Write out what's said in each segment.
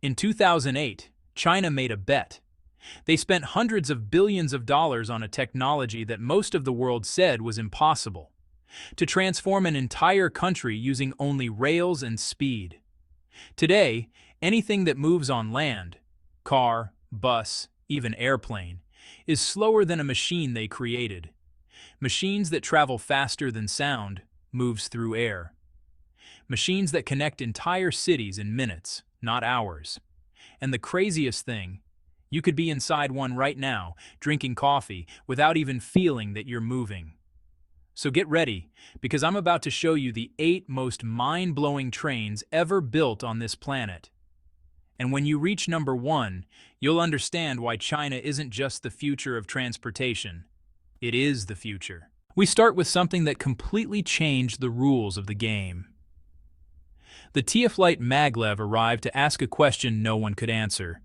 In 2008, China made a bet. They spent hundreds of billions of dollars on a technology that most of the world said was impossible, to transform an entire country using only rails and speed. Today, anything that moves on land, car, bus, even airplane, is slower than a machine they created. Machines that travel faster than sound moves through air. Machines that connect entire cities in minutes, not hours. And the craziest thing, you could be inside one right now, drinking coffee, without even feeling that you're moving. So get ready, because I'm about to show you the 8 most mind-blowing trains ever built on this planet. And when you reach number 1, you'll understand why China isn't just the future of transportation. It is the future. We start with something that completely changed the rules of the game. The TIA-Flight Maglev arrived to ask a question no one could answer.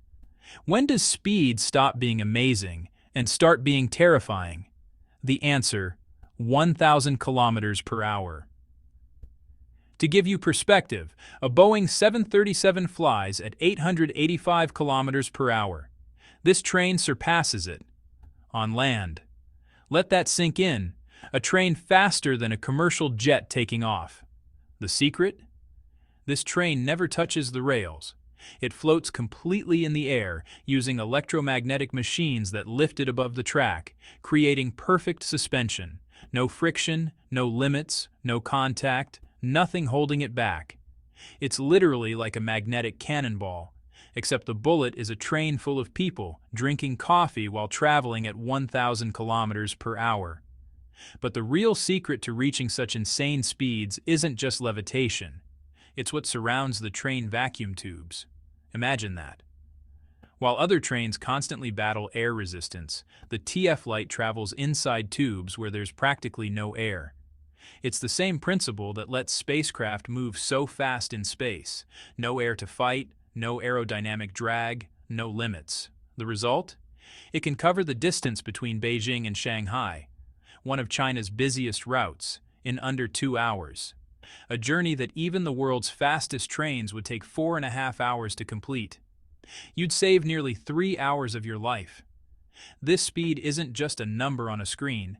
When does speed stop being amazing and start being terrifying? The answer: 1,000 kilometers per hour. To give you perspective, a Boeing 737 flies at 885 kilometers per hour. This train surpasses it. On land. Let that sink in. A train faster than a commercial jet taking off. The secret? This train never touches the rails. It floats completely in the air using electromagnetic machines that lift it above the track, creating perfect suspension. No friction, no limits, no contact, nothing holding it back. It's literally like a magnetic cannonball, except the bullet is a train full of people drinking coffee while traveling at 1,000 kilometers per hour. But the real secret to reaching such insane speeds isn't just levitation. It's what surrounds the train vacuum tubes. Imagine that. While other trains constantly battle air resistance, the TIA-Flight travels inside tubes where there's practically no air. It's the same principle that lets spacecraft move so fast in space. No air to fight, no aerodynamic drag, no limits. The result? It can cover the distance between Beijing and Shanghai, one of China's busiest routes, in under 2 hours. A journey that even the world's fastest trains would take 4.5 hours to complete. You'd save nearly 3 hours of your life. This speed isn't just a number on a screen.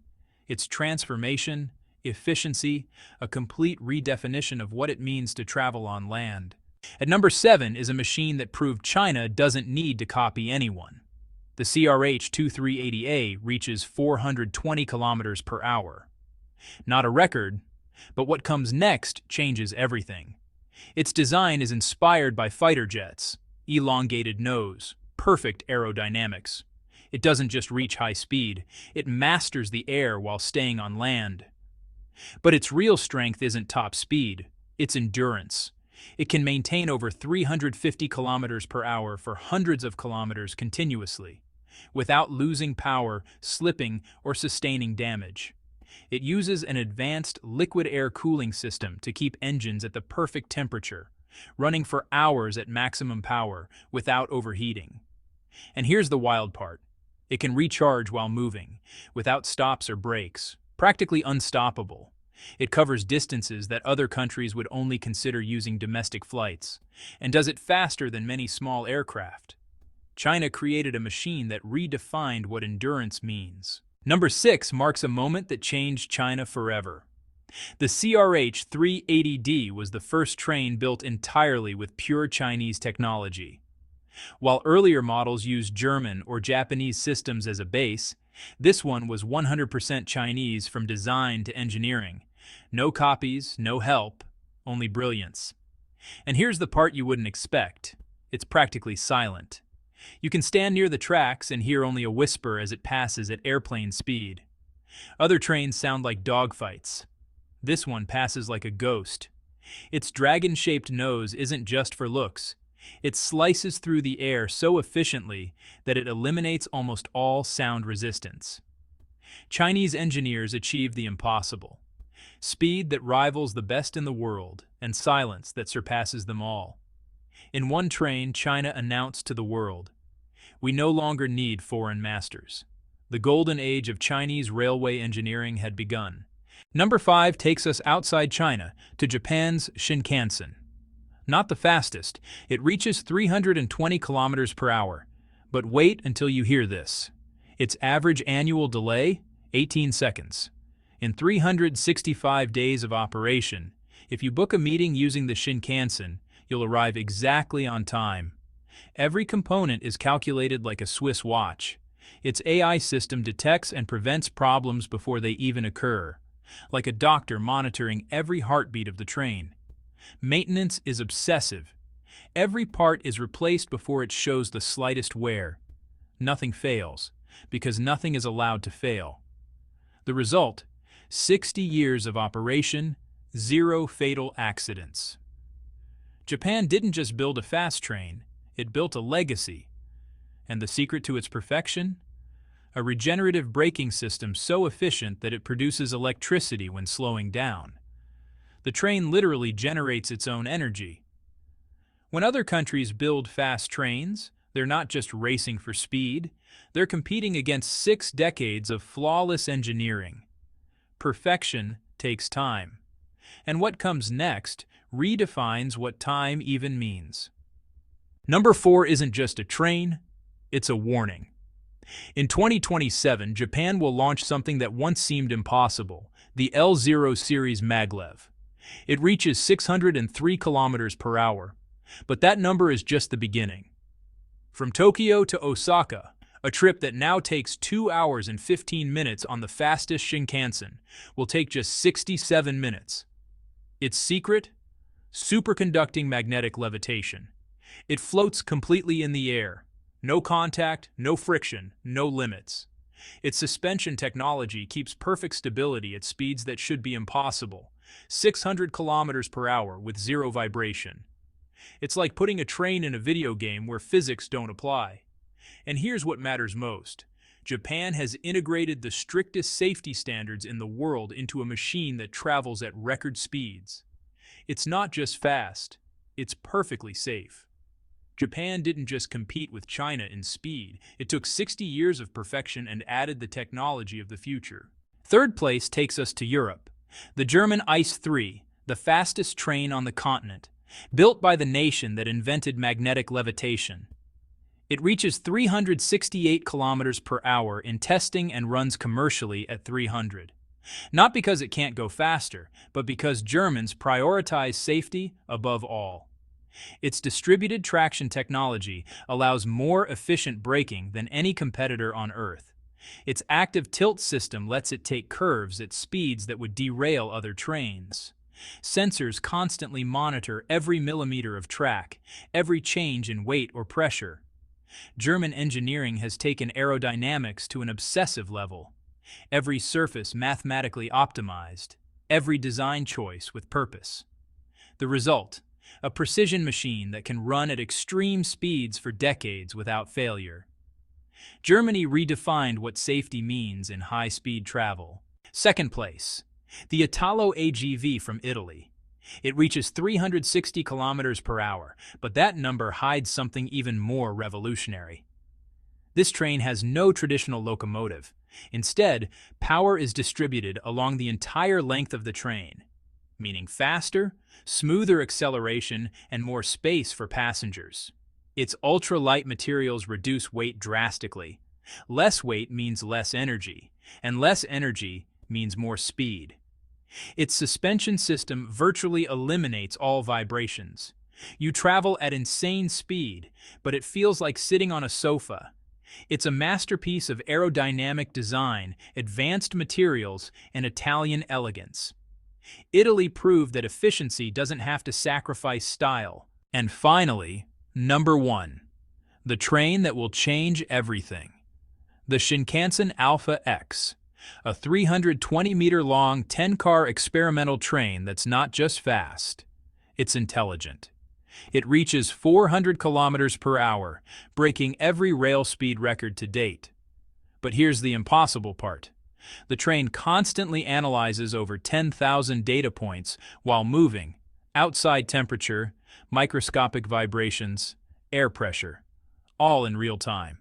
It's transformation, efficiency, a complete redefinition of what it means to travel on land. At number 7 is a machine that proved China doesn't need to copy anyone. The CRH-2380A reaches 420 kilometers per hour. Not a record, but what comes next changes everything. Its design is inspired by fighter jets. Elongated nose, perfect aerodynamics. It doesn't just reach high speed, it masters the air while staying on land. But its real strength isn't top speed, it's endurance. It can maintain over 350 kilometers per hour for hundreds of kilometers continuously, without losing power, slipping, or sustaining damage. It uses an advanced liquid air cooling system to keep engines at the perfect temperature, running for hours at maximum power without overheating. And here's the wild part. It can recharge while moving, without stops or breaks, practically unstoppable. It covers distances that other countries would only consider using domestic flights, and does it faster than many small aircraft. China created a machine that redefined what endurance means. Number 6 marks a moment that changed China forever. The CRH-380D was the first train built entirely with pure Chinese technology. While earlier models used German or Japanese systems as a base, this one was 100% Chinese from design to engineering. No copies, no help, only brilliance. And here's the part you wouldn't expect. It's practically silent. You can stand near the tracks and hear only a whisper as it passes at airplane speed. Other trains sound like dogfights. This one passes like a ghost. Its dragon-shaped nose isn't just for looks. It slices through the air so efficiently that it eliminates almost all sound resistance. Chinese engineers achieved the impossible. Speed that rivals the best in the world, and silence that surpasses them all. In one train, China announced to the world, "We no longer need foreign masters." The golden age of Chinese railway engineering had begun. Number 5 takes us outside China to Japan's Shinkansen. Not the fastest. It reaches 320 kilometers per hour. But wait until you hear this. Its average annual delay? 18 seconds. In 365 days of operation, if you book a meeting using the Shinkansen, you'll arrive exactly on time. Every component is calculated like a Swiss watch. Its AI system detects and prevents problems before they even occur, like a doctor monitoring every heartbeat of the train. Maintenance is obsessive. Every part is replaced before it shows the slightest wear. Nothing fails, because nothing is allowed to fail. The result? 60 years of operation, 0 fatal accidents. Japan didn't just build a fast train, it built a legacy. And the secret to its perfection? A regenerative braking system so efficient that it produces electricity when slowing down. The train literally generates its own energy. When other countries build fast trains, they're not just racing for speed, they're competing against 6 decades of flawless engineering. Perfection takes time. And what comes next redefines what time even means. Number 4 isn't just a train, it's a warning. In 2027, Japan will launch something that once seemed impossible, the L0 series maglev. It reaches 603 kilometers per hour, but that number is just the beginning. From Tokyo to Osaka, a trip that now takes 2 hours and 15 minutes on the fastest Shinkansen will take just 67 minutes. Its secret? Superconducting magnetic levitation. It floats completely in the air. No contact, no friction, no limits. Its suspension technology keeps perfect stability at speeds that should be impossible. 600 kilometers per hour with 0 vibration. It's like putting a train in a video game where physics don't apply. And here's what matters most. Japan has integrated the strictest safety standards in the world into a machine that travels at record speeds. It's not just fast, it's perfectly safe. Japan didn't just compete with China in speed, it took 60 years of perfection and added the technology of the future. Third place takes us to Europe. The German ICE 3, the fastest train on the continent, built by the nation that invented magnetic levitation. It reaches 368 kilometers per hour in testing and runs commercially at 300. Not because it can't go faster, but because Germans prioritize safety above all. Its distributed traction technology allows more efficient braking than any competitor on Earth. Its active tilt system lets it take curves at speeds that would derail other trains. Sensors constantly monitor every millimeter of track, every change in weight or pressure. German engineering has taken aerodynamics to an obsessive level. Every surface mathematically optimized, every design choice with purpose. The result? A precision machine that can run at extreme speeds for decades without failure. Germany redefined what safety means in high-speed travel. Second place, the Italo AGV from Italy. It reaches 360 kilometers per hour, but that number hides something even more revolutionary. This train has no traditional locomotive. Instead, power is distributed along the entire length of the train, meaning faster, smoother acceleration, and more space for passengers. Its ultra-light materials reduce weight drastically. Less weight means less energy, and less energy means more speed. Its suspension system virtually eliminates all vibrations. You travel at insane speed, but it feels like sitting on a sofa. It's a masterpiece of aerodynamic design, advanced materials, and Italian elegance. Italy proved that efficiency doesn't have to sacrifice style. And finally, number 1. The train that will change everything. The Shinkansen Alpha X. A 320-meter-long 10-car experimental train that's not just fast, it's intelligent. It reaches 400 kilometers per hour, breaking every rail speed record to date. But here's the impossible part. The train constantly analyzes over 10,000 data points while moving: outside temperature, microscopic vibrations, air pressure, all in real time.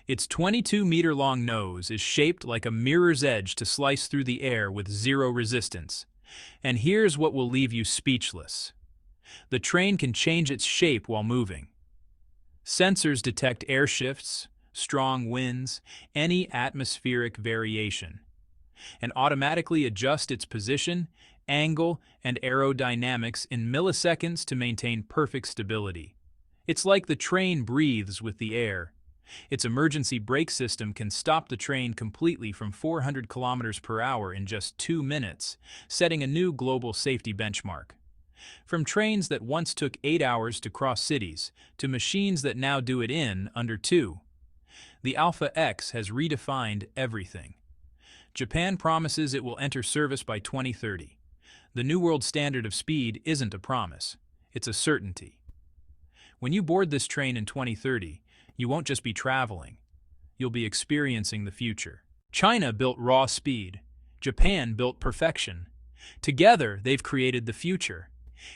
Its 22-meter-long nose is shaped like a mirror's edge to slice through the air with zero resistance. And here's what will leave you speechless. The train can change its shape while moving. Sensors detect air shifts, strong winds, any atmospheric variation, and automatically adjust its position, angle, and aerodynamics in milliseconds to maintain perfect stability. It's like the train breathes with the air. Its emergency brake system can stop the train completely from 400 kilometers per hour in just 2 minutes, setting a new global safety benchmark. From trains that once took 8 hours to cross cities, to machines that now do it in under 2. The Alpha X has redefined everything. Japan promises it will enter service by 2030. The new world standard of speed isn't a promise, it's a certainty. When you board this train in 2030, you won't just be traveling, you'll be experiencing the future. China built raw speed. Japan built perfection. Together, they've created the future.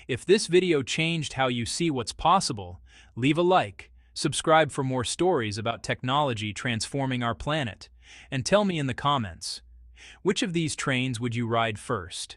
If this video changed how you see what's possible, leave a like, subscribe for more stories about technology transforming our planet, and tell me in the comments, which of these trains would you ride first?